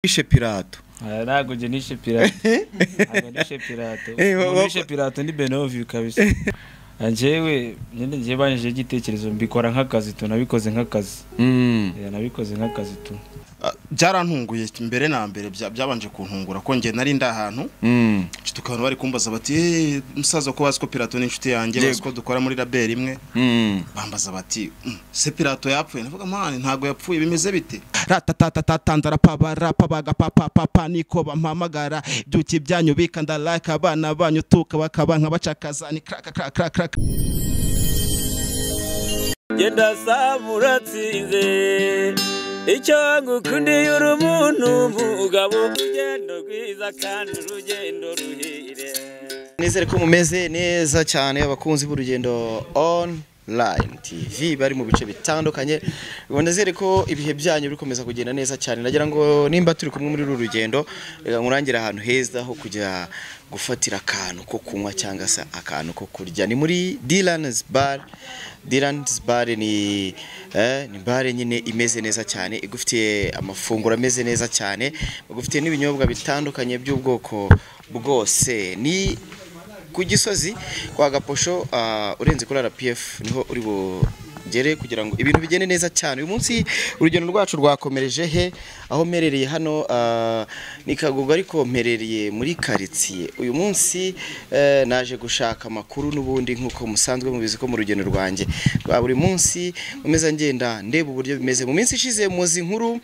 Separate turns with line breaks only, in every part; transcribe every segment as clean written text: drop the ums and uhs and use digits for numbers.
Wishe Pilato.
Ntago je nishe Pilato. Ntago nishe Pilato. Nishe Pilato ni Benovio kabisa. Anjewe nje banije igitekerezo mbikora nk'akazi tu nabikoze nk'akazi. Nabikoze nk'akazi tu.
Byarantunguye mbere na mbere byabanje kuntungura ko nge nari ndahantu. Tukabona bari kumbaza bati musaza ko bazi ko Pilato n'inshuti yanjye bazi ko dukora muri label imwe. Bambaza bati se Pilato yapfuye navuga mani ntago yapfuye bimeze bite. Ratatatatandara pabaga papa niko bampamagara byuki byanyu bikanda like abana banyu tuka bakaba nk'abacakaza ni crack.
Genda samuratsinze icyo ngukundiye uri umuntu mugabo urugendo rwiza kandi urugendo ruhire.
Nizere ko mumeze neza cyane abakunzi b'urugendo online TV bari mu bice bitandukanye. Bonezere ko ibihe byanyu bikomeza kugenda neza cyane. Nagira ngo nimba turi kumwe muri uru rugendo reka ngurangira ahantu heza ho kujya gufatira akantu ko kunywa cyangwa se akantu ko kurya. Ni muri Dylan's Bar. Dylan's Bar ni bare nyine imeze neza cyane, igufitiye amafunguro ameze neza cyane, bagufitiye n'ibinyobwa bitandukanye by'ubwoko bwose. Ni ku Gisozi kwa Gaposho urenze kuri RPF niho uri bugere kugira ngo ibintu bigende neza cyane. Uyu munsi urugendo rwacu rwakomereje he aho merereye hano ni Kagugu ariko merereye muri quartier. Uyu munsi naje gushaka Makuru n'ubundi nkuko musanzwe mubizi ko mu rugendo rwanjye rwa buri munsi umeza ngenda ndeba uburyo bimeze. Mu minsi ishize muzi inkuru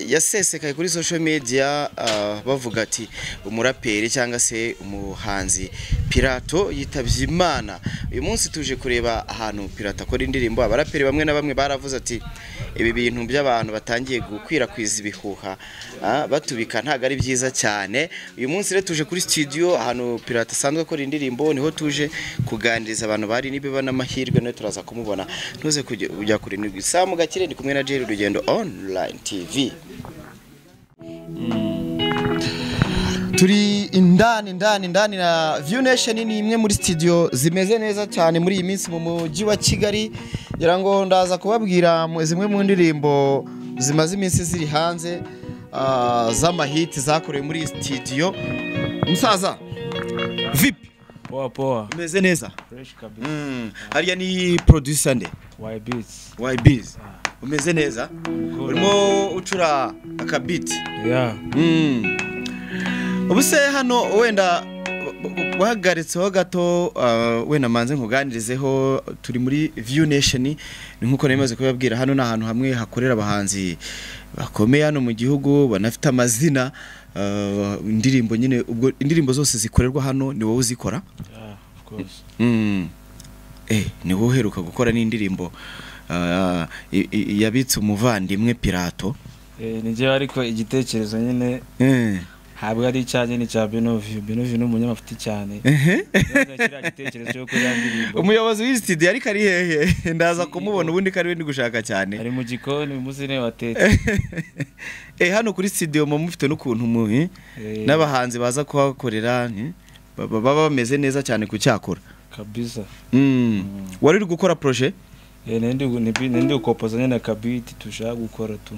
yasesekaye kuri social media bavuga ati umuraperi cyangwa se umuhanzi Pilato yitavye Imana. Uyu munsi tuje kureba ahantu Pilato akora indirimbo. Abaraperi bamwe na bamwe baravuze ati ibi bintu by'abantu batangiye gukwirakwiza ibihuha batubika ntago ari byiza cyane. Uyu munsi rero tuje kuri studio ahantu Pilato asanzwe akora indirimbo, niho tuje kuganiriza abantu bari Niba n'amahirwe no turaza kumubona. Ntuze kujya kuri Niba mu gakire ndi kumwe na Jerry Rugendo Online TV. Turi indani na View Nation ni imwe muri studio zimeze neza cyane muri iyi minsi mu mujyi wa Kigali. Ngira ngo ndaza kubabwira zimwe mu ndirimbo zimaze iminsi ziri hanze z'amahiti zakorewe muri studio. Musaza vipi?
Poa
umeze neza?
Fresh kabisa.
Hariya ni producer nde? YBs. Umeze neza? Urimo ucura akabit?
Yeah.
Ubuse hano wenda wahagaritseho gato wenda manze nkuganirizeho. Turi muri View Nation nkuko nemaze kubabwira hano na ahantu hamwe hakorera abahanzi bakomeye hano mu gihugu banafite amazina. Indirimbo nyine ubwo indirimbo zose zikorerwa hano ni wowe uzikora?
Yeah, of course.
Ni wowe uheruka gukora n'indirimbo yabitse umuvandimwe Pilato.
Nije ariko igitekerezo nyine habwa ari cyane ni cya Benovio n'umunyamafite cyane. Kira gitekerezo cyo kuri yandirimbo.
Umuyobozi w'studio ariko ari hehe? Ndaza kumubona ubundi kari ndi gushaka cyane.
Ari mu gikoni muzine watetse.
Hano kuri studio mu mufite n'ukuntu muhi n'abahanzi baza kuhakorera baba bameze neza cyane ku cyakora
kabisa.
Wari uri gukora projet?
Nindi ukopozanya na kabiti tushaka gukora tu.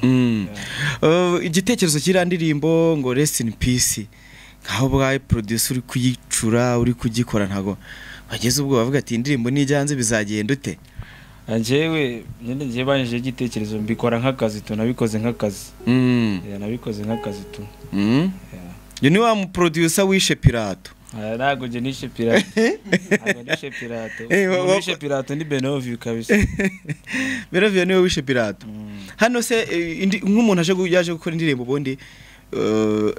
Igitekerezo kirandirimbo ngo rest in peace ngaho bwaye producer uri kuyicura uri kugikora ntago bageze ubwo bavuga ati indirimbo nijyanze bizagenda ute?
Anjewe nje banije igitekerezo mbikora nk'akazi tu nabikoze nk'akazi. Nabikoze nk'akazi tu. Ni wa mu producer wishe Pilato. Ntago je nishe Pilato. Ntago nishe Pilato. Nishe Pilato ni Benovio kabisa.
Benovio niwe wishe Pilato. Hano se nk'umuntu yaje gukora indirimbo ubundi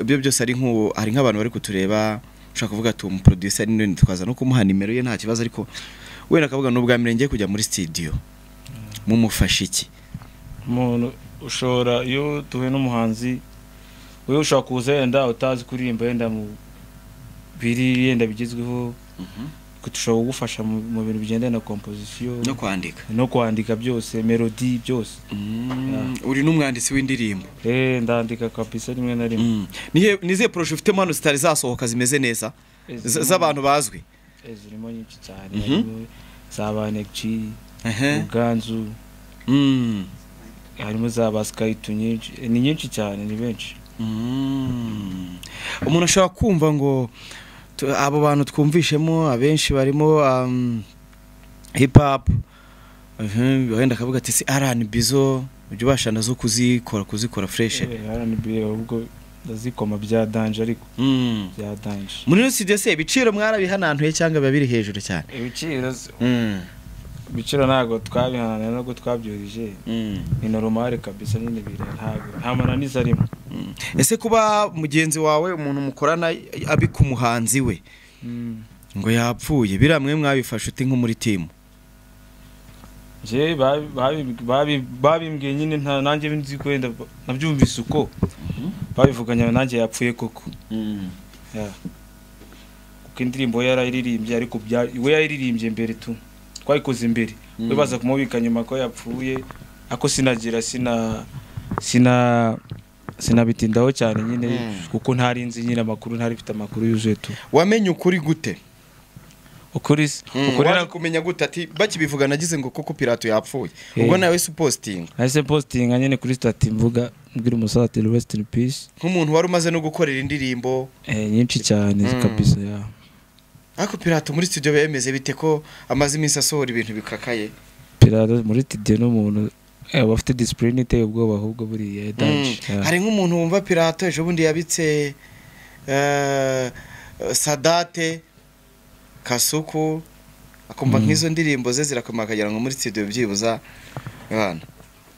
ibyo byose ari nk'abantu bari kutureba ushaka kuvuga ati umu producer ni twaza no kumuha nimero ye nta kibazo, ariko wenda akavuga n'ubwa mbere ngiye kujya muri studio mumufasha iki?
Umuntu ushora iyo tuwe n'umuhanzi wewe ushaka kuza yenda utazi kuririmba yenda mu biri yenda bigezweho kutushobora kugufasha mu bintu bigendana na composition no kwandika byose melody byose.
Uri n'umwanditsi w'indirimbo?
Ndandika kabisa rimwe na rimwe.
Nize projet ufite mano zitari zasohoka zimeze neza z'abantu bazwi?
Zirimo nyinshi cyane. Zabane G Uganzu harimo za basikayito nyinshi, ni nyinshi cyane, ni benshi.
Umuntu ashobora kumva ngo abo bantu twumvishemo abenshi barimo hip hop, wenda akavuga ati si R&B zo ujye ubasha nazo kuzikora fresh.
R&B ahubwo ndazikoma bya danger, ariko bya danger.
Muri studio se ibiciro mwarabihanantuye cyangwa biba biri hejuru cyane?
Ibiciro ntago twabihanana, nubwo twabyurije ni normal kabisa, nyine bire nta mananiza arimo.
Ese kuba mugenzi wawe umuntu mukorana abika umuhanzi we ngo yapfuye, biramwe mwabifashe uti nko muri team?
Je babimbwiye nyine, nanjye nzi ko wenda nabyumvise uko babivuganya, nanjye yapfuye koko. Kuko indirimbo yarayiririmbye, ariko we yayiririmbye mbere tu twayikoze imbere, we baza kumubika nyuma ko yapfuye, ako sinagira sinabitindaho cyane nyine, kuko ntarinzi nyine amakuru, ntarifite amakuru yuzuye tu.
Wamenye ukuri gute?
Ukuri
kumenya gute ati bakibivuga nagize ngo koko Pilato yapfuye? Ubwo nawe posting
nyine kuri stati mvuga mbwira umusati rest in peace,
nk'umuntu wari umaze no gukorera indirimbo
nyinshi cyane kabisa.
Ariko Pilato muri studio bemeze bite ko amaze iminsi asohora ibintu bikakaye?
Pilato muri studio n'umuntu bafite discipline iteye ubwoba, ahubwo buriya danger.
Hari nk'umuntu wumva Pilato ejo bundi yabitse Sadate Kasuku, akumva nk'izo ndirimbo ze zirakoma akagira ngo muri studio byibuza bana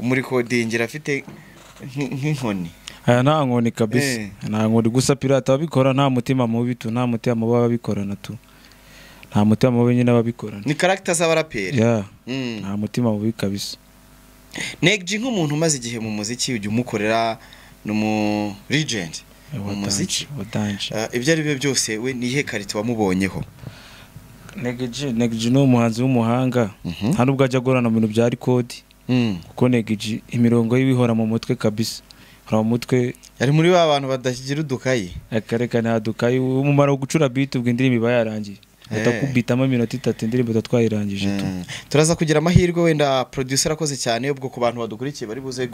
umuri kodingira afite nk'inkoni.
Nta nkoni kabisa, nta nkoni gusa. Pilato abikora nta mutima mubi tu, nta mutima mubi ababikorana tu, nta mutima mubi nyine ababikorana.
Ni character z'abaraperi.
Nta mutima mubi kabisa.
Negji nk'umuntu umaze igihe mu muziki, ujye umukorera no mu legend mu muziki, ibyo ari byo byose, we nihe karite wamubonyeho?
Negji ni umuhanzi w'umuhanga, nta nubwo ajya agorana mu bintu bya record, kuko Negji imirongo y'ibihora mu mutwe kabisa, mu mutwe.
Ari muri ba bantu badakigira udukayi,
akareka nta dukayi, umumaro wo gucura beat ubwo indirimbo iba yarangiye, utakubitamo iminota 3 indirimbo twayirangije tu.
Turaza kugira amahirwe, wenda producer akoze cyane, ubwo ku bantu badukurikiye bari buze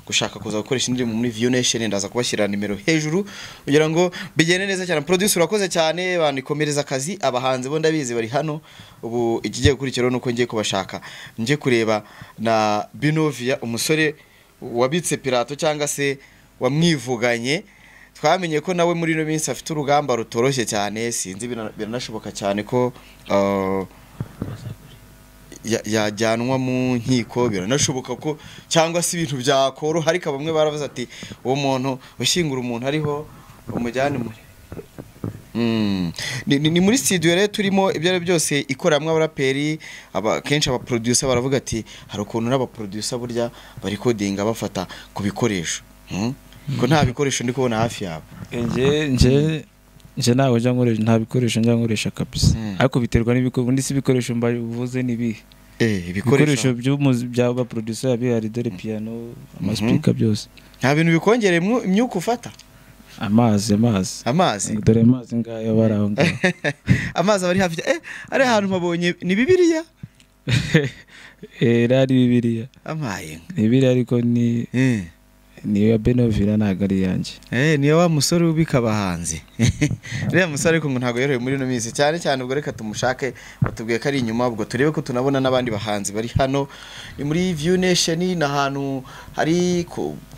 gushaka kuza gukoresha indirimbo muri View Nation, ndaza kubashyira nimero hejuru kugira ngo bigende neza cyane. Producer urakoze cyane, bandikomereza akazi. Abahanzi bo ndabizi bari hano, ubu ikigiye gukurikiraho nuko ngiye kubashaka, nje kureba na Binovia, umusore wabitse Pilato cyangwa se wamwivuganye. Twamenye ko nawe muri no minsi afite urugamba rutoroshye cyane, sinzi biranashoboka cyane ko yajyanwa mu nkiko, biranashoboka ko cyangwa se ibintu byakoroha, ariko bamwe baravuze ati uwo muntu ushyingura umuntu ariho umujyane muri ni muri studio rero turimo. Ibyo ari byose ikoramwe abaraperi, kenshi aba producer baravuga ati hari ukuntu n'aba producer burya bari codinga bafata ku bikoresho, ko nta bikoresho ndi kubona hafi yabo.
nje nawe njya nkoresha, nta bikoresho njya nkoresha kabisa, ariko biterwa n'ibikoresho. Ndi si ibikoresho mbavuze nibi ibikoresho by'aba producer bihari, dore piano, amaspika byose.
Nta bintu bikongereye imyuka ufata?
Amazi dore amazi ngayo baraho ngaho.
Amazi bari hafi. Ari ahantu mabonye ni Bibiliya.
Rari Bibiliya
amaye
ni Bibiliya, ariko niyo Benovira nagari yanjye.
Niyo wa musore ubika abahanzi. Reba musore ariko ngo ntago yoroye muri no minsi cyane cyane, ubwo reka tumushake batubwiye ko ari inyuma, ubwo turebe ko tunabona nabandi bahanzi bari hano. Ni muri View Nation, na hantu hari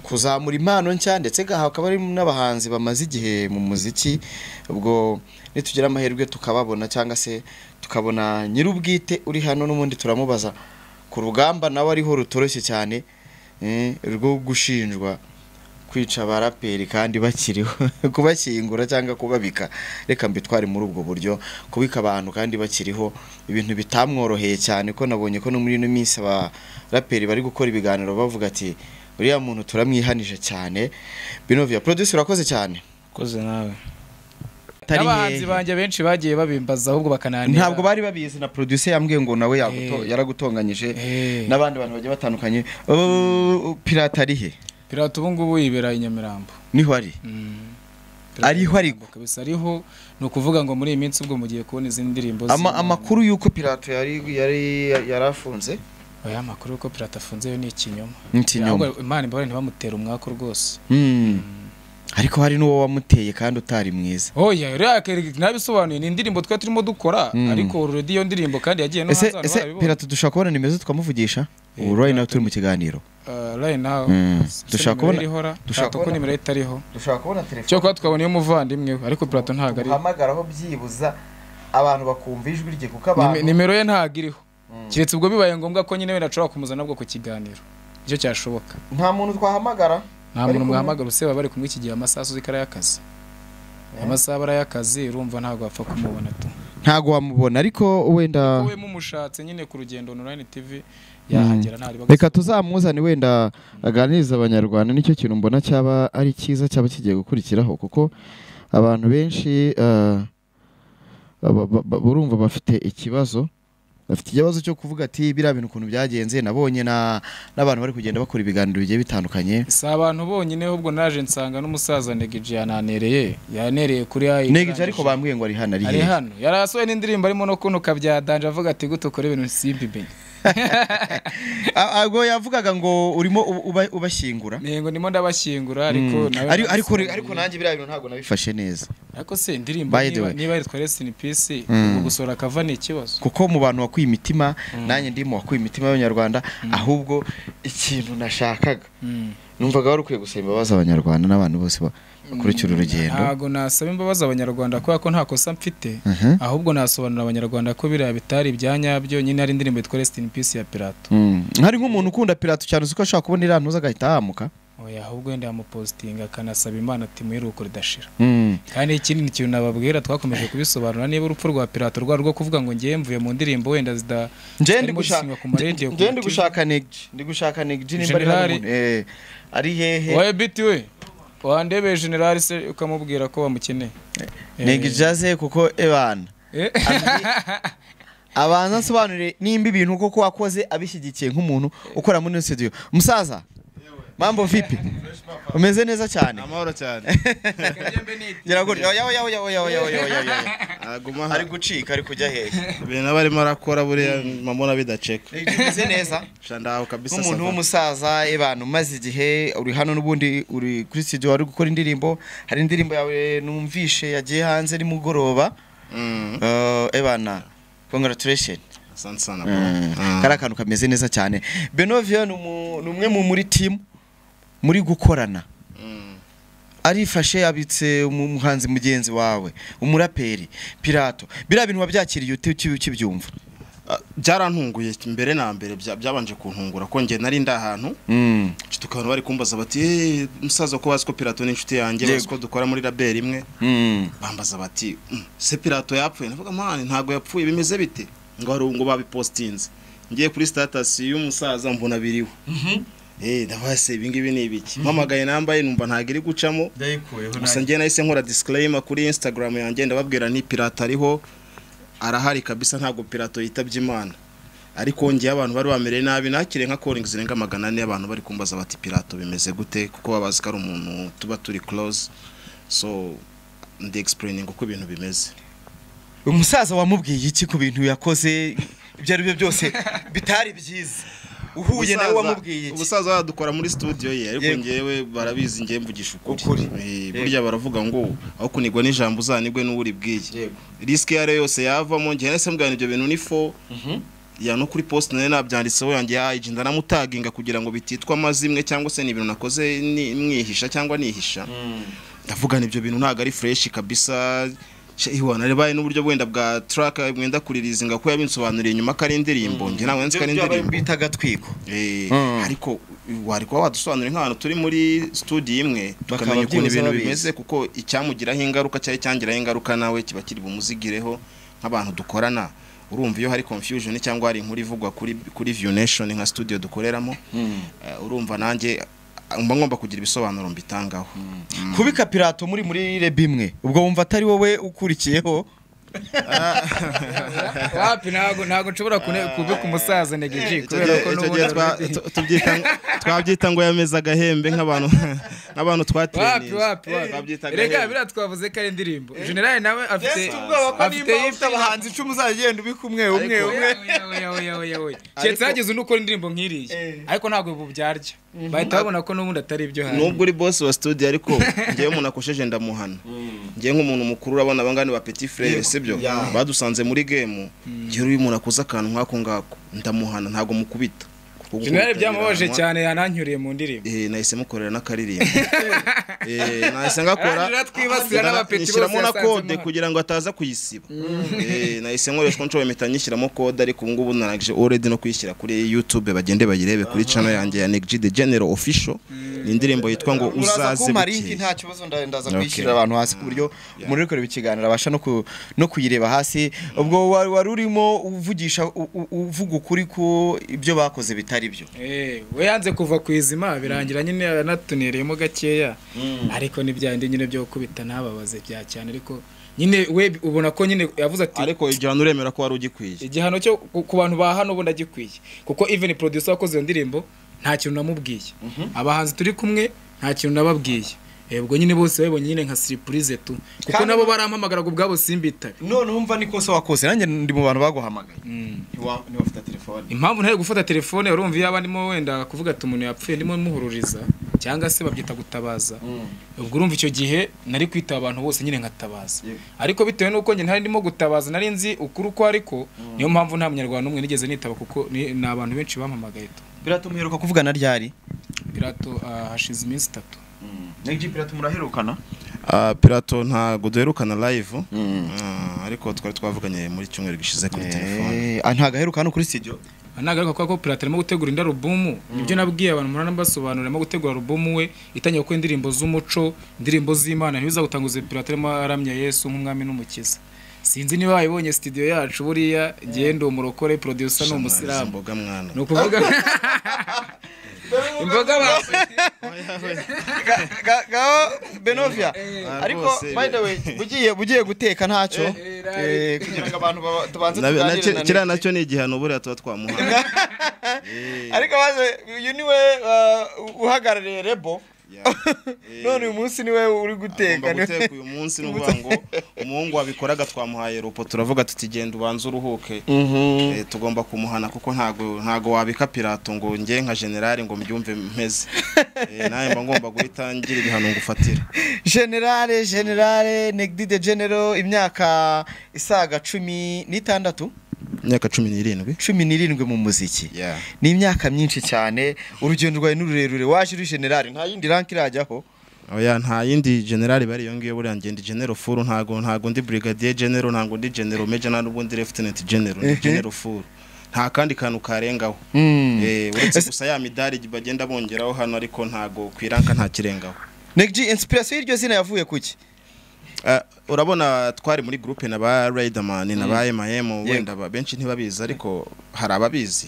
kuzamura impano nshya, ndetse hakaba ari n'abahanzi bamaze igihe mu muziki. Ubwo nitugira amahirwe tukababona, cyangwa se tukabona nyirubwite uri hano, n'umundi turamubaza ku rugamba nawe ariho rutoroshye cyane, rwo gushinjwa kwica abaraperi kandi bakiriho, kubashyingura cyangwa kubabika. Reka mbitware muri ubwo buryo, kubika abantu kandi bakiriho, ibintu bitamworoheye cyane, ko nabonye ko no muri no minsi abaraperi bari gukora ibiganiro bavuga ati uriya muntu turamwihanije cyane. Binovia, producer urakoze cyane.
Koze nawe.
Abahanzi banje benshi bagiye babimbaza, ahubwo bakananira.
Ntabwo bari babizi, na producer yambwiye ngo nawe yaragutonganyije n'abandi bantu bagiye batandukanye. Pilato ari he?
Pilato ubu ngubu yibera i Nyamirambo.
Niho ari? Ariho ariko
kabisa, ariho. No kuvuga ngo muri iyi minsi ubwo mugiye kubona izindi ndirimbo
amakuru yuko Pilato yari yarafunze.
oya Makuru ko Pilato afunze yo ni ikinyoma
Ikinyoma.
Imana imbare ntibamutera umwaka rwose
ariko hari n'uwo wamuteye kandi utari mwiza
oya yakere nabisobanuye ni indirimbo twa turimo dukora ariko already iyo ndirimbo kandi yagiye no hanze
ese Pilato dushaka kubona nimero tukamuvugisha ubu right now turi mu kiganiro
right now
dushaka kubona
ko nimero itariho
dushaka kubona telefone
cyo kwa twabona iyo muvandimwe ariko Pilato ntago ari
uhamagaraho byibuza abantu bakumva ijwi rye kuko abantu
nimero ye ntago iriho kiretse ubwo bibaye ngombwa ko nyine wenda ashobora kumuzana nabwo ku kiganiro icyo cyashoboka
nta muntu twahamagara
nta muntu mwahamagara useba bari kumwe iki gihe amasaha uzikara y'akazi amasaha barayakazi urumva ntago wapfa kumubona tu
ntago wamubona ariko wenda
we mumushatse nyine ku rugendo online TV yahagera ntari
reka tuzamuzane wenda aganiriza abanyarwanda nicyo kintu mbona cyaba ari cyiza cyaba kigiye gukurikiraho kuko abantu benshi burumva bafite ikibazo cyo kuvuga ati biriya bintu ukuntu byagenze nabonye n'abantu bari kugenda bakora ibiganiro bigiye bitandukanye
si abantu bonyine ahubwo naje nsanga n'umusaza Negije yanereye kuri
Negije ariko bambwiye ngo ari hano
yarasohoye n'indirimbo arimo no kunuka byadanje avuga ati gute ukora ibintu simbi be
ago yavugaga ngo urimo ubashyingura
nego ndimo ndabashyingura
ariko nanjye biriya bintu ntago nabifashe neza
ariko se indirimbo niba yitwa Rest in Peace gusora kava ni ikibazo
kuko mu bantu wakuye imitima nanjye ndimo wakuye imitima y'Abanyarwanda ahubwo ikintu nashakaga numvaga wari ukwiye gusaba imbabazi Abanyarwanda n'abantu bose bakurikira urugendo
ntago nasaba imbabazi Abanyarwanda kubera ko nta kosa mfite ahubwo nasobanura Abanyarwanda ko biriya bitari ibyanyabyo nyine ari indirimbo yitwa Rest in Peace ya Pilato
hari nk'umuntu ukunda Pilato cyane uko ashaka kubona iriya ntuza agahita ahamuka
oya ahubwo wenda yamupostinga akanasaba Imana ati muheruko ridashira kandi ikindi kintu nababwira twakomeje kubisobanura niba urupfu rwa Pilato rwo kuvuga ngo ngiye mvuye mu ndirimbo wenda zida
ndi gushaka Negije nimba ari hehe
oya biti we wandebe general se ukamubwira ko bamukeneye
Negije kuko ebana abanza nsobanurire nimba ibintu koko wakoze abishyigikiye nk'umuntu ukora muri studio musaza mambo vipi umeze neza cyane
amahoro cyane
ari gucika ari kujya hehe
ibintu barimo arakora buriya mamona bidaceka
umeze neza
shandaho kabisa
umuntu w'umusaza ebana umaze igihe uri hano n'ubundi uri kuri studio wari gukora indirimbo hari indirimbo yawe numvishe yagiye hanze ni mugoroba ebana congratulations
sana
kara kantu kameze neza cyane Benovia numwe muri team muri gukorana arifashe abitse umuhanzi mugenzi wawe umuraperi Pilato biriya bintu wabyakiriye ukibyumva
byarantunguye mbere na mbere byabanje kuntungura ko nge nari ndahantu tukaba bari kumbaza bati musaza ko bazi ko Pilato n'inshuti yanjye bazi ko dukora muri label imwe bambaza bati se Pilato yapfuye navuga mani ntago yapfuye bimeze bite ngo babipostinze ngiye kuri status y'umusaza mbona biriwe ndabase ibingibi ni ibiki mpamagaye nambaye numva ntago iri gucamo gusa ngiye nahise nkora disclaimer kuri Instagram yanjye ndababwira ni Pilato ariho arahari kabisa ntago Pilato yitabye Imana ariko ngiye abantu bari bamereye nabi nakire nka calling zirenga 400 abantu bari kumbaza bati Pilato bimeze gute kuko babazi ko ari umuntu tuba turi close so ndi explaining uko ibintu bimeze
umusaza wamubwiye iki ku bintu yakoze ibyo ari byo byose bitari byiza uhuye nawe wamubwiye iki
umusaza dukora muri studio ye ariko ngewe barabizi ngiye mvugisha ukuri burya baravuga ngo aho kunigwa n'ijambo uzanigwe n'uri bwiye risk yare yose yavamo ngiye nese mbwana ibyo bintu ni fo ya no kuri post nane nabyanditseho yanjye IG ndanamutaginga kugira ngo bititwa amazimwe cyangwa se ni ibintu nakoze mwihisha cyangwa nihisha ndavuga ibyo bintu ntago ari fresh kabisa Iwana rebaye n'uburyo bwenda bwa track mwenda kuririzinga ko yabinsobanuriye nyuma kari indirimbo nge nawe nzi kari indirimbo
bita gatwiko
ariko wari kwa wadusobanurira nk'abantu turi muri studio imwe tukamenya ukuntu ibintu bimeze kuko icyamugiraho ingaruka cyari cyangiraho ingaruka nawe kiba kiri bumuzigireho nk'abantu dukorana urumva iyo hari confusion cyangwa hari inkuru ivugwa kuri View Nation nka studio dukoreramo urumva nanjye ngomba kugira ibisobanuro mbitangaho
kubika Pilato muri Reba imwe ubwo wumva atari wowe ukurikiyeho
wapi ntago nshobora kubika umusaza negeje kubera ko
twabyita ngo yameza agahembe nk'abantu twatraining
wapi rega bira twavuze ko ari indirimbo general nawe afite
yifite abahanzi 10 uzagenda ubika umwe
cyetse hagize unukora indirimbo nkiriye ariko ntago bubyarya bahita babona ko n'ubundi atari ibyo hano
nubwo uri boss wa studio ariko ngiye umuntu akosheje ndamuhana ngiye nk'umuntu mukuru urabona abangani ba petit frère sibyo badusanze muri game ngiye uri umuntu akoza akantu nkako ngako ndamuhana ntago mukubita
General byamubaje cyane yananyuriye mu ndirimbo
nahise mukorera n'akaririmbo nahise ngakora
twibasira n'abapeti bose
na code kugira ngo ataza kuyisiba nahise nkoreshwa nshoboye metanyishyiramo code ariko ngubu narangije already no kuyishyira kuri YouTube bagende bayirebe kuri channel yanjye ya Next the General Official indirimbo yitwa ngo uzaze
buke nta kibazo ndaza kwishyira abantu hasi ku buryo muri rekorera ikiganiro abasha no kuyireba hasi ubwo wari urimo uvugisha uvuga ukuri ko ibyo bakoze bitari byo
we yanze kuva ku izima birangira nyine yanatunereyemo gakeya ariko nibyande nyine byo kubita nababaze bya cyane ariko nyine we ubona ko nyine yavuze ati
ariko igihano uremera ko wari ugikwiye
igihano cyo ku bantu ba hano ubona gikwiye kuko even producer wakoze iyo ndirimbo nta kintu namubwiye abahanzi turi kumwe nta kintu nababwiye ubwo nyine bose babonye nyine nka surprise tu kuko nabo barampamagara ubwabo simbitabe
none umva niko so wakoze nanjye ndi mu bantu baguhamagaye ni bafite telefone
impamvu ntari gufata telefone urumva yaba ndimo wenda kuvuga ati umuntu yapfuye ndimo muhururiza cyangwa se babyita gutabaza ubwo urumva icyo gihe nari kwitaba abantu bose nyine nkatabaza ariko bitewe nuko njye ntari ndimo gutabaza nari nzi ukuri ko ariko niyo mpamvu nta munyarwanda umwe nigeze nitaba kuko ni abantu benshi bampamagaye tu
Pilato muheruka kuvugana ryari
Pilato hashize iminsi 3
Next Pilato muraherukana
Pilato ntago duherukana live ariko twari twavuganye muri cyumweru gishize kuri telefone
ntago aherukana kuri studio
nagaruka ko Pilato arimo gutegura inda album nibyo nabwiye abantu murana mbasobanurira arimo gutegura album we itangiye ko indirimbo z'umuco indirimbo z'Imana ntibiza gutanguza Pilato arimo aramya Yesu nk'umwami n'umukiza sinzi niba wayibonye studio yacu buriya gendo umurokore producer no musiramu
mboga mwana
no kuvuga imboga
Benovia ariko by the way bugiye guteka ntacyo kugira ngo abantu tubanze tuganire
kira nacyo ni igihano buriya tuba twamuha
ariko baze uyu niwe uhagarariye Rebo none uyu munsi niwe uri guteka
uyu munsi nuvuga ngo umuhungu wabikoraga twamuhaye ropo turavuga tuti genda ubanze uruhuke tugomba kumuhana kuko ntago wabika Pilato ngo nge nka general ngo mbyumve mpeze naye mba ngomba guhita ngira ibihano ngufatira
general Next the General imyaka isaga 16
imyaka 17
mu muziki ni imyaka myinshi cyane urugendo rwawe n'ururerure waje uri general nta yindi rank irajyaho
oya nta yindi general bari yongiye buri ngende general full ntago ndi brigadier general ntago ndi general major n'ubundi lieutenant general ndi general full nta kandi kantu karengaho uretse gusa ya midari bagenda bongeraho hano ariko ntago kwiranka nta kirengaho
Next inspiration y'iryo zina yavuye kuki
urabona twari muri groupe na ba Riderman na ba MM wenda benshi ntibabizi ariko hari ababizi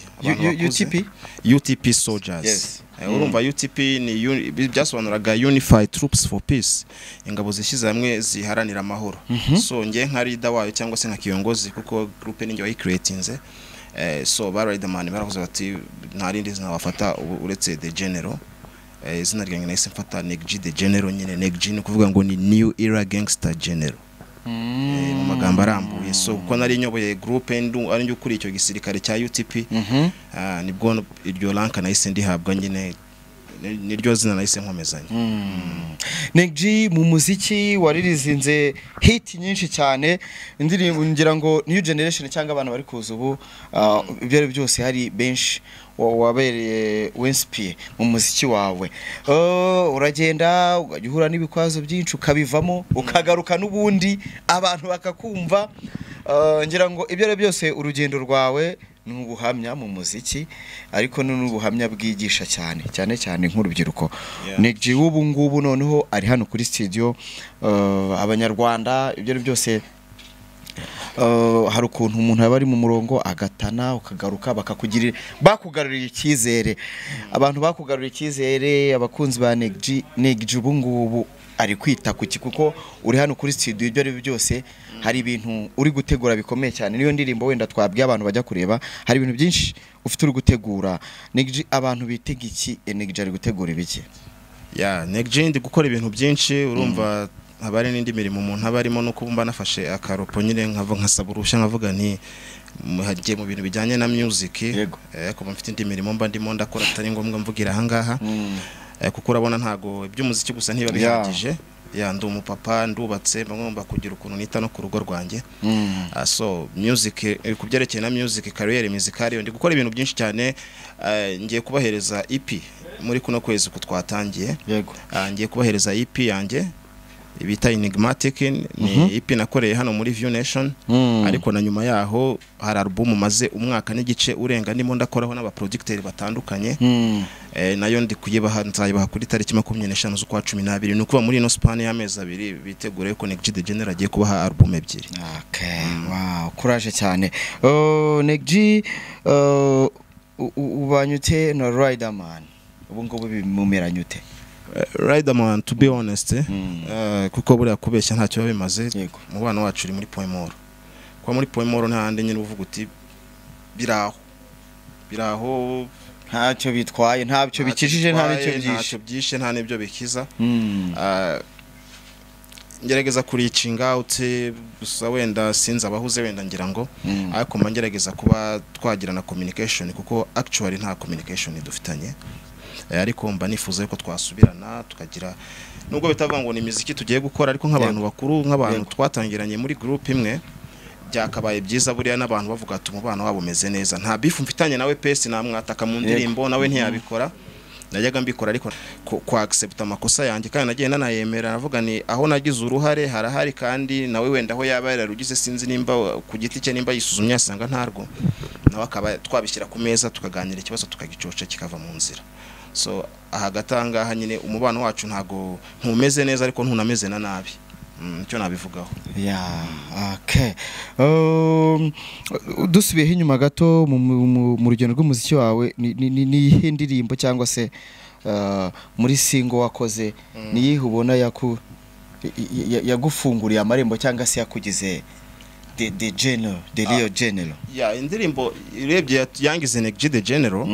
UTP soldiers urumva UTP ni byasobanuraga Unified Troops for Peace ingabo zishyize hamwe ziharanira amahoro so nge nka leader wayo cyangwa se nka kiyongozi kuko groupe ninjye wayicreatinze so ba Riderman baravuze bati nta rindi zina bafata uretse the general izina ryanjye nahise mfata Next the General nyine Next ni kuvuga ngo ni New Era Gangster General mu magambo arambuye so kuko nari nyoboye group ari njye kuri icyo gisirikare cya UTP nibwo iryo rank nahise ndihabwa nyine niryo zina nahise nkomezanya
Next mu muziki waririzinze hit nyinshi cyane indirimbo ngira ngo new generation cyangwa abantu bari kuza ubu ibyo byose hari benshi wabereye winspire mu muziki wawe uragenda ugahura n'ibikwazo byinshi ukabivamo ukagaruka n'ubundi abantu bakakumva ngira ngo ibyo byose urugendo rwawe n'ubuhamya mu muziki ariko n'ubuhamya bwigisha cyane nk'urubyiruko Next ubu ngubu noneho ari hano kuri studio Abanyarwanda ibyo byose hari ukuntu umuntu aba ari mu murongo agatana ukagaruka bakugarurira icyizere abantu bakugarurira icyizere abakunzi ba Next ubu ngubu ari kwita kuki kuko uri hano kuri studio ibyo ari byose hari ibintu uri gutegura bikomeye cyane niyo ndirimbo wenda twabwiye abantu bajya kureba hari ibintu byinshi ufite uri gutegura Negji abantu bitega iki Negji ari gutegura ibiki
Negji ndi gukora ibintu byinshi urumva habari n'indi mirimo umuntu abarimo no kubumba nafashe akaropo nyine nkasaba uruhushya nkavuga nti hagiye mu bintu bijyanye na music kuba mfite indi mirimo mba ndimo ndakora atari ngombwa mvugira ahangaha kuko urabona ntago iby'umuziki gusa ntiba bihagije ndi umupapa ndubatse ngomba kugira ukuntu nita no ku rugo rwanjye so music kubyerekeye na music career musicale ndi gukora ibintu byinshi cyane ngiye kubahereza EP muri kuno kwezi kutwatangiye ngiye kubahereza EP yanjye ibita enigmatic ni EP nakoreye hano muri View Nation ariko na nyuma yaho hari album maze umwaka n'igice urenga ndimo ndakoraho n'aba producteurs batandukanye nayo ndi kuyibaha nzayibaha kuri tariki 25 z'ukwa 12 nukuba muri no span y'amezi abiri bitegure ko Negji the General agiye kubaha album ebyiri.
Wow, courage cyane. Negji ubanyute na Riderman ubu ngubu bimumeranyute
Riderman to be honest kuko buriya kubeshya ntacyo bimaze mu bana wacu uri muri Poemoro kwa muri Poemoro ntahande nyine uvuga uti biraho
ntacyo bitwaye ntabyo bikijije ntacyo
byishe nta nebyo bikiza ngerageza kuricinga out gusa wenda sinza abahuze wenda ngira ngo ariko mangerageza kuba twagira na communication kuko actually nta communication dufitanye ariko mba nifuza yuko twasubirana tukagira nubwo bitavuga ngo ni imiziki tugiye gukora ariko nk'abantu bakuru nk'abantu twatangiranye muri group imwe byakabaye byiza buriya n'abantu bavuga ati umubano wabo meze neza nta beef mfitanye nawe pesi namwataka mu ndirimbo nawe ntiyabikora najyaga mbikora ariko kwa accept amakosa yanjye kandi nagiye nanayemera navuga ni aho nagize uruhare harahari kandi nawe wenda aho yaba yararugize sinzi nimba ku giti cye nimba yisuzumye asanga ntarwo nawe akaba twabishyira ku meza tukaganira ikibazo tukagicoca kikava mu nzira so ahagatanga nyine umubano wacu ntago ntumeze neza ariko ntunameze na nabi icyo nabivugaho
dusubiyeho inyuma gato mu rugendo rw'umuziki wawe ni indirimbo cyangwa se muri single wakoze niyihe ubona yagufunguriye amarembo cyangwa se yakugize the general the real general
indirimbo irebye yangize Negji the General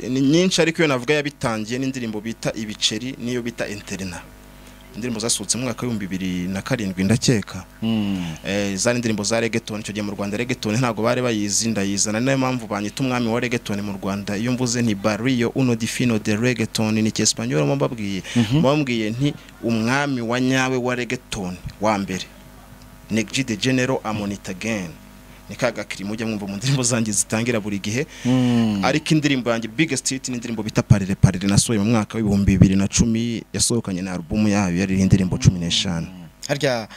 ni nyinshi ariko yo navuga yabitangiye n'indirimbo bita ibiceri niyo bita interna indirimbo zasutse mu mwaka wa 2007 ndakeka za indirimbo za reggaeton icyo gihe mu Rwanda reggaeton ntago bare bayizi ndayizana nayo mpamvu banyita umwami wa reggaeton mu Rwanda iyo mvuze nti barrio uno difino de reggaeton ni cyespanyola mbabwiye nti umwami wa nyawe wa reggaeton wa mbere Negji the General amonita again nikaga kiri mujya mwumva mu ndirimbo zanjye zitangira buri gihe ariko indirimbo yanjye biggest hit ni indirimbo bita parire nasohoye mu mwaka wa 2010 yasohokanye na album yayo yari indirimbo 15
harya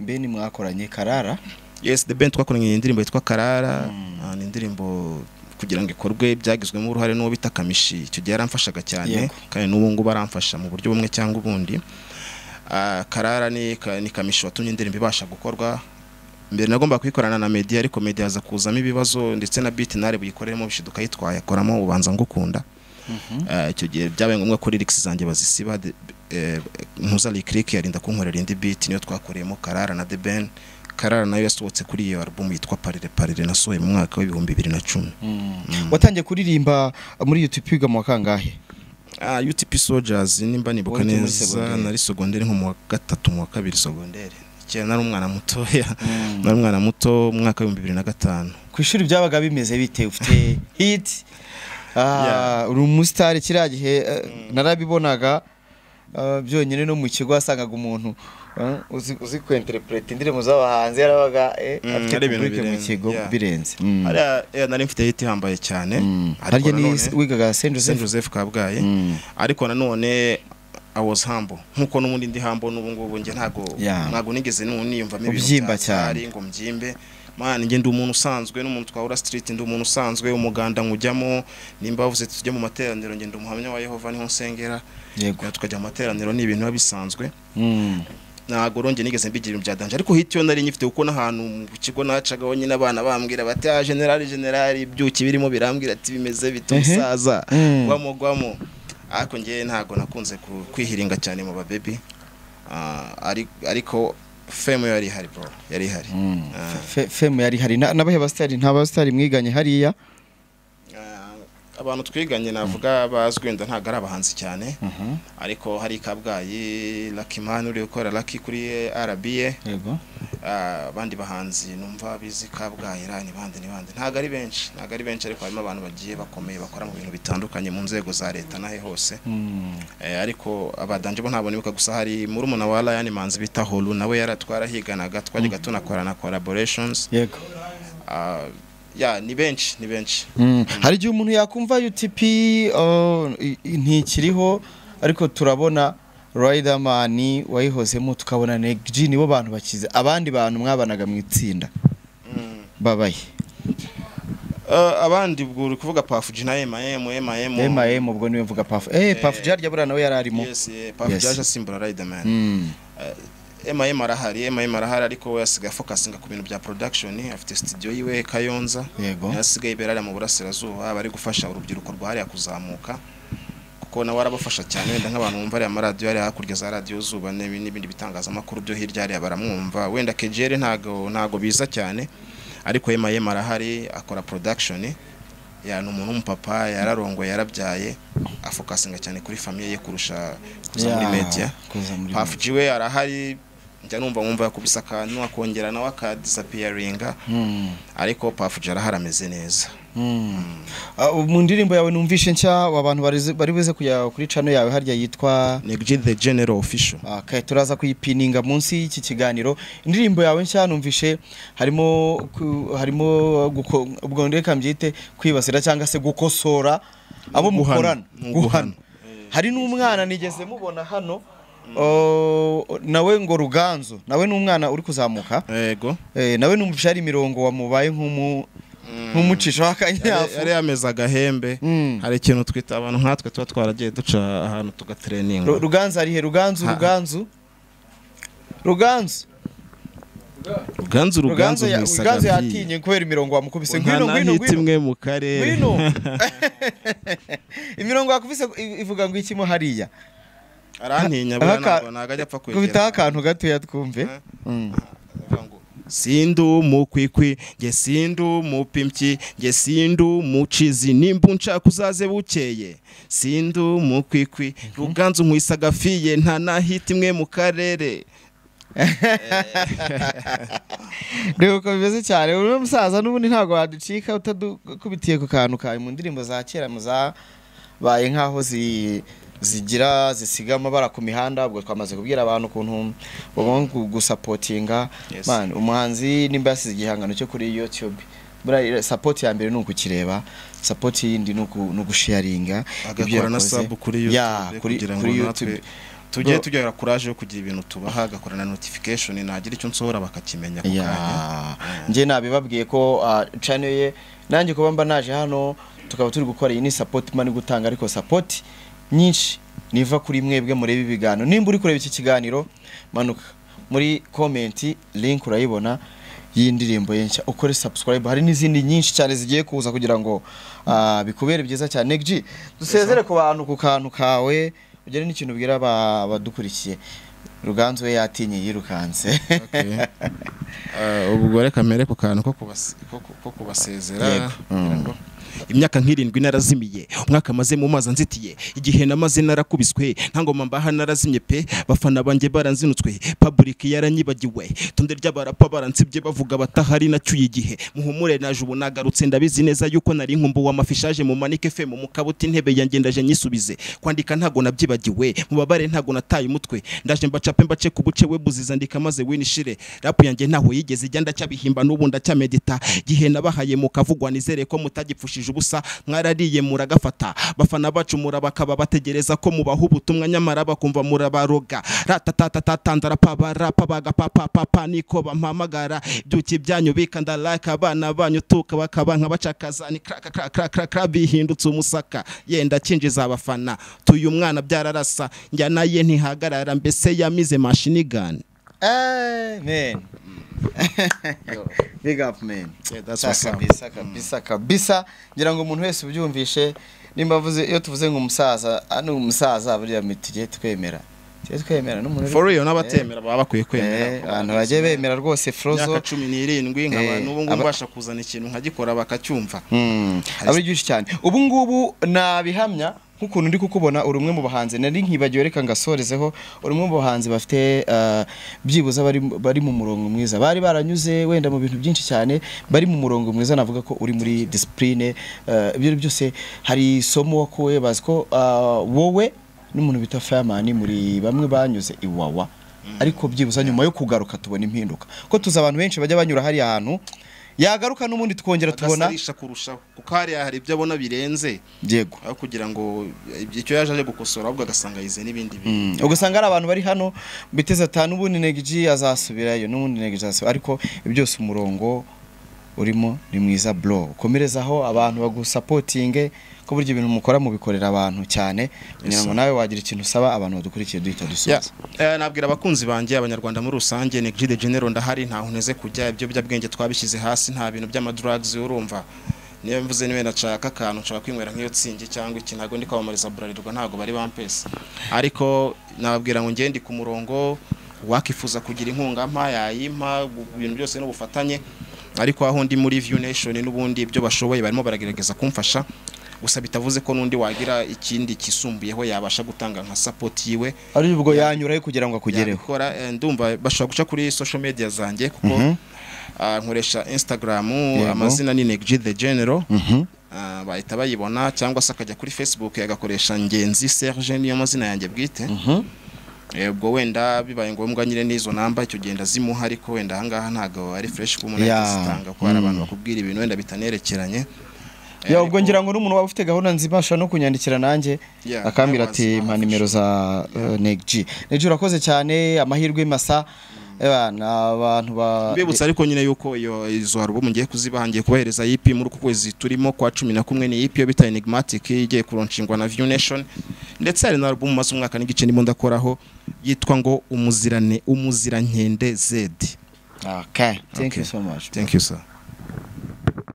Ben mwakoranye Karara
yes the Ben twakoranye indirimbo yitwa Karara ni indirimbo kugira ngo ikorwe byagizwemo uruhare n'uwo bita Kamishi icyo gihe yaramfashaga cyane kandi n'ubu ngo baramfasha mu buryo bumwe cyangwa ubundi Karara ni Kamishi watumye indirimbo ibasha gukorwa mbere nagomba kwikorana na media ariko media aza kuzamo ibibazo ndetse na beat nare buyikoreremo bishiduka yitwaye akoramo ubanza ngukunda icyo gihe byabaye ngombwa ko lyrics zanjye bazisiba ntuza click yarinda kunkorera indi beat niyo twakoreyemo Karara na The Ben Karara nayo yasohotse kuri iyo album yitwa parire nasohoye mu mwaka wa 2010
watangiye kuririmba muri YouTube wiga mu kangahe
UTP Soldiers nimba nibuka neza nari secondaire nko mu gatatu mu kabiri secondaire nari umwana mutoya nari umwana muto mu mwaka wa 2005
ku ishuri byabaga bimeze bite ufite hit uri umustar kiragihe narabibonaga byonyine no mu kigo asangaga umuntu uzi ku interpret indirimbo z'abahanzi yarabaga afite public mu kigo birenze
nari mfite hit hambaye cyane
harya ni wigaga Saint
Joseph Kabgaye ariko nanone I was humble nkuko n'umundi ndi humble n'ubungubu nge ntago nigeze niyumvamo
ibintu cyane
ngo mbyimbe man nge ndi umuntu usanzwe n'umuntu twahura street ndi umuntu usanzwe umuganda nkujyamo nimba bavuze tujye mu materaniro nge ndi umuhamya wa Yehova niho nsengera tukajya mu materaniro ni ibintu bisanzwe ntago ronge nigeze mbigira ibintu byadanje ariko hitiyo nari nyifite uko n'ahantu mu kigo nacaga wonyine abana bambwira bati general byuki birimo birambwira ati bimeze bitusaza gwamo ariko ngiye ntago nakunze kwihiringa cyane mu babebi ariko fame yari hari bro yari hari
fame yari hari nabahe bastari nta bastari mwiganye hariya
abantu twiganye navuga bazwi wenda ntago ari abahanzi cyane ariko hari Kabgayi Lucky Man uri gukora Lucky kuri RBA
yego
abandi bahanzi numva bizi Kabgayi rani bandi ntago ari benshi ariko harimo abantu bagiye bakomeye bakora mu bintu bitandukanye mu nzego za leta nahe hose ariko abadanje bo ntabwo nibuka gusa hari muri umuna wa Lion Manzi bita Holu nawe yaratwara higanaga twajyaga tunakorana collaborations
yego
ya ni benshi
hari igihe umuntu yakumva UTP ntikiriho ariko turabona Riderman wayihozemo tukabona Negji nibo bantu bakize abandi bantu mwabanaga mu itsinda babaye
abandi bwo kuvuga Puff na M
ubwo niwe mvuga Puff Puff harya bura nawe yararimo
yes Puff yaje asimbura Riderman arahari ariko we asigaye focusinga ku bintu bya production afite studio yiwe Kayonza yasigaye berara mu burasirazuba bari gufasha urubyiruko rwahari kuzamuka kuko nawe arabafasha cyane wenda nk'abantu bumva ari amaradio yari hakurya za radio zuba n'ibindi bitangaza makuru byo hirya yari baramwumva wenda kejere ntago biza cyane ariko arahari akora production ya n'umuntu umupapa yararongo yarabyaye afocusinga cyane kuri famille ye kurusha kuza muri media Puff we arahari njya numva yakubisa akantu akongera nawe akadisappearinga ariko Puff arahari ameze neza
mu ndirimbo yawe numvishe nshya abantu bari buze kujya kuri channel yawe harya yitwa
Negji the General Official
okay turaza kuyipininga munsi y'iki kiganiro indirimbo yawe nshya numvishe harimo ubwo ndeka mbyite kwibasira cyangwa se gukosora abo mukorana guhana hari n'umwana nigeze mubona hano nawe ngo Ruganzu nawe n'umwana uri kuzamuka
yego
nawe numvishe ari imirongo wamubaye nk'umucisho w'akanyafu
yari yameze agahembe hari ikintu twita abantu nkatwe tuba twaragiye duca ahantu tugatraining
Ruganzu ari he Ruganzu yatinye kubera imirongo wamukubise ngwino
imwe mu karere
imirongo yakubise ivuga ngo ikimo hariya
arantinya bwana naga ajya apfa kwegera
kubita akantu gato yatwumve
sindu mukwikwi nge sindu mupimpyi nge sindu mucizi nimba nshaka uzaze bukeye sindu mukwikwi Ruganzu nkwisagafiye nta nahita imwe mu karere
Reba ko bimeze cyane uri musaza n'ubundi ntago waducika utadukubitiye ku kantu kawe mu ndirimbo za kera muzabaye nkaho zigira zisiga amabara ku mihanda ubwo twamaze kubwira abantu ukuntu bagomba gusapotinga man umuhanzi nimba yasize igihangano cyo kuri YouTube bura support ya mbere nuko kireba support yindi nuko gusharinga
agakora na sub kuri YouTube kugira ngo natwe tugera courage yo kugira ibintu tubaha agakorana notification nagira icyo nsohora bakakimenya
kukanya nje nabibabwiye ko channel ye nanjye kuba mba naje hano tukaba turi gukora iyi ni support mani gutanga ariko support nyinshi niva kuri mwebwe murebe ibigano nimba uri kureba iki kiganiro manuka muri comment link urayibona y'indirimbo yenshya ukore subscribe hari n'izindi nyinshi cyane zigiye kuza kugira ngo bikubere byiza cyane Negji dusezere ku bantu ku kantu kawe ugere n'ikintu bwira abadukurikiye Ruganzu we yatinye yirukanse
ubwo reka mere ku kantu ko kubasezera imyaka nk'irindwi narazimiye umwaka maze mu mazi nzitiye igihe namaze narakubiswe ntangoma mbaha narazimye pe bafana banjye baranzinutswe public yaranyibagiwe tunde ry'abarapa baransibye bavuga batahari nacyuye igihe muhumure naje ubu nagarutse ndabizi neza yuko nari nkumbu wa mafishaje mu Manike FM mu kabuti intebe yanjye ndaje nyisubize kwandika ntago nabyibagiwe mu babare ntago nataye umutwe ndaje mbacape mbace ku buce webuziza ndika maze winishire rap yanjye ntaho yigeze ijya ndacyabihimba n'ubu ndacyamedita gihe nabahaye mu kavugwa nizere ko mutagipfushije ubusa mwarariye muragafata bafana bacu murabakaba bategereza ko mubaho ubutumwa nyamara bakumva murabaroga ratatatatandara pabarapa bagapapa niko bampamagara byuki byanyu bikanda like abana banyu tuka bakaba nk'abacakaza ni kra bihindutse umusaka yenda kinjiza abafana tuyu mwana byararasa njya naye ntihagarara mbese yamize machine gun
man big up man
yeah, that's what's up
kabisa ngira ngo umuntu wese ubyumvishe nimba avuze iyo tuvuze ngo umusaza ano umusaza buriya mitije twemera n'umuntu
for real n'abatemera baba bakwiye kwemera
abantu bagiye bemera rwose Frozo
17 nk'abantu ubu ngubu basha kuzana ikintu nkagikora bakacyumva
abari byinshi cyane ubu ngubu nabihamya nk'ukuntu ndi kukubona uri umwe mu bahanzi nari nkibagiwe reka ngasorezeho uri umwe mu bahanzi bafite byibuza bari mu murongo mwiza bari baranyuze wenda mu bintu byinshi cyane bari mu murongo mwiza navuga ko uri muri discipline ibyo byose hari isomo wakuye baziko wowe n'umuntu bita Fireman muri bamwe banyuze iwawa ariko byibuza nyuma yo kugaruka tubona impinduka ko tuza abantu benshi bajya banyura hari ahantu yagaruka n'umundi tukongera tubona
agasarisha kurushaho kuko hari ibyo abona birenze
yego
aho kugira ngo icyo yaje gukosora ahubwo agasanga yize n'ibindi bintu
ugasanga ari abantu bari hano biteze atanu ubundi negiji azasubirayo n'ubundi negiji azasubira ariko byose umurongo urimo ni mwiza bro komerezaho abantu bagusupportinge ko buryo ibintu mukora mu bikorera abantu cyane kugira ngo nawe wagira ikintu usaba abantu badukurikiye duhita dusoza
nabwira abakunzi banjye abanyarwanda muri rusange negiji de general ndahari ntaho nteze kujya ibyo byabwenge twabishyize hasi nta bintu by'ama drugs urumva niyo mvuze niwe nashaka akantu nshaka kwinywera nk'iyo tsingi cyangwa iki ntago ndi kwamamariza burarirwa ntago bari bampesa ariko nababwira ngo ngende ku murongo wakifuza kugira inkunga mpa yayimpa ibintu byose n'ubufatanye ariko aho ndi muri View Nation n'ubundi ibyo bashoboye barimo baragerageza kumfasha gusa bitavuze ko nundi wagira ikindi kisumbuyeho yabasha gutanga nka support yiwe
ari ubwo yanyurayo kugira ngo akugereho
ndumva bashobora guca kuri social media zanjye kuko nkoresha Instagram amazina ni Negiji the General bahita bayibona cyangwa se akajya kuri Facebook yagakoresha Ngenzi Serge niyo mazina yanjye bwite ubwo wenda bibaye ngombwa nyine n'izo namba icyo genda zimuha ariko wenda ahangaha ntago ari fresh ko umuntu yakizitanga ko hari abantu bakubwira ibintu wenda bitanerekeranye
ubwo ngira ngo n'umuntu waba ufite gahunda nzima ashobora no kunyandikira nanjye akambira ati mpa nimero za Negiji urakoze cyane amahirwe masa abantu
bibutsa ariko nyine yuko izo album ngiye kuzibahangiye kubahereza EP muri uku kwezi turimo kwa 11 ni EP yo bita Enigmatic igiye kuronshingwa na View Nation ndetse hari na album maze umwaka n'igice ndimo ndakoraho yitwa ngo umuzirankende Z.
Okay, thank you so much.
Thank you sir.